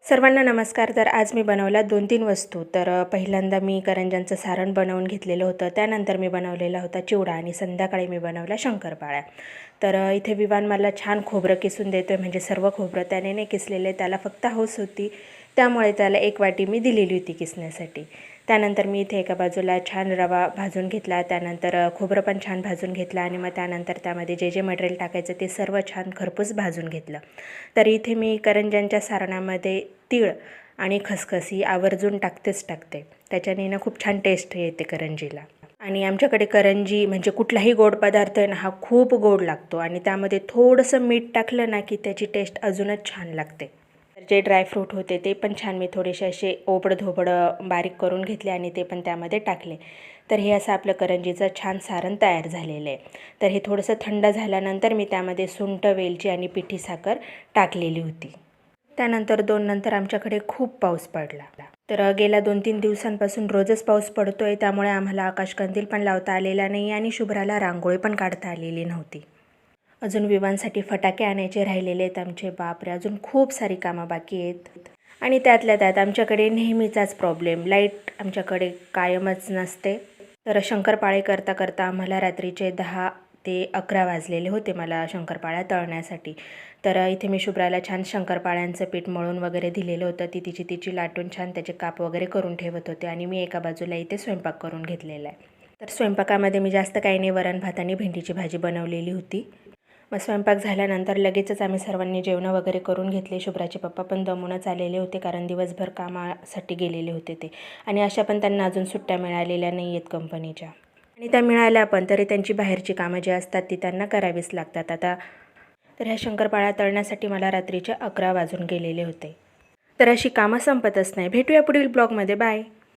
सर्वांना नमस्कार. तर आज मी बनवल्या 2-3 वस्तू. पहिल्यांदा मी करंज्यांचं सारण बनवून घेतलेलं होतं. त्यानंतर मी बनवलेला होता चिवडा आणि संध्याकाळी मी बनवल्या शंकरपाळ्या. इथे विवान मला छान खोबरं किसून देतो आहे, म्हणजे सर्व खोबरं त्याने नाही किसलेले, त्याला फक्त हौस होती, त्यामुळे त्याला 1 वाटी मी दिलेली होती किसण्यासाठी. त्यानंतर मी इथे एका बाजूला छान रवा भाजून घेतला, त्यानंतर खोबरं पण छान भाजून घेतलं आणि मग त्यानंतर त्यामध्ये जे मटेरियल टाकायचं ते सर्व छान खरपूस भाजून घेतलं. तर इथे मी करंज्यांच्या सारणामध्ये तीळ आणि खसखसी आवर्जून टाकते. त्याच्याने ना खूप छान टेस्ट येते करंजीला. आणि आमच्याकडे करंजी म्हणजे कुठलाही गोड पदार्थ आहे ना, हा खूप गोड लागतो आणि त्यामध्ये थोडंसं मीठ टाकलं ना की त्याची टेस्ट अजूनच छान लागते. तर जे ड्रायफ्रूट होते ते पण छान मी थोडेसे असे ओबडधोबडं बारीक करून घेतले आणि ते पण त्यामध्ये टाकले. तर हे असं आपलं करंजीचं छान सारण तयार झालेलं आहे. तर हे थोडंसं थंड झाल्यानंतर मी त्यामध्ये सुंठ, वेलची आणि पिठी साखर टाकलेली होती. त्यानंतर 2 नंतर आमच्याकडे खूप पाऊस पडला. गेल्या 2-3 दिवसांपासून रोजच पाऊस पडतो आहे, त्यामुळे आम्हाला आकाशकंदील पण लावता आलेला नाही आणि शुभ्राला रांगोळी पण काढता आलेली नव्हती. अजून विवांसाठी फटाके आणायचे राहिलेले आहेत आमचे. बापरे, अजून खूप सारी कामं बाकी आहेत. आणि त्यातल्या त्यात आमच्याकडे नेहमीचाच प्रॉब्लेम, लाईट आमच्याकडे कायमच नसते. शंकरपाळे करता करता आम्हाला रात्रीचे 10 ते 11 वाजलेले होते मला शंकरपाळ्या तळण्यासाठी. इथे मी शुभ्राला छान शंकरपाळ्यांचं पीठ मळून वगैरे दिलेलं होतं. ती तिची लाटून छान त्याचे काप वगैरे करून ठेवत होते आणि मी एका बाजूला इथे स्वयंपाक करून घेतलेला आहे. स्वयंपाकामध्ये मी जास्त काही नाही, वरण भात आणि भेंडीची भाजी बनवलेली होती. मग स्वयंपाक झाल्यानंतर लगेचच आम्ही सर्वांनी जेवणं वगैरे करून घेतले. शुभ्राचे पप्पा पण दमूनच आलेले होते, कारण दिवसभर कामासाठी गेलेले होते ते, आणि अशा पण त्यांना अजून सुट्ट्या मिळालेल्या नाही आहेत कंपनीच्या, आणि त्या मिळाल्या पण तरी त्यांची बाहेरची कामं जी असतात ती त्यांना करावीच लागतात. ह्या शंकरपाळ्या तळण्यासाठी मला रात्रीचे 11 वाजून गेलेले होते. अशी कामं संपतच नाही. भेटूया पुढील ब्लॉगमध्ये. बाय.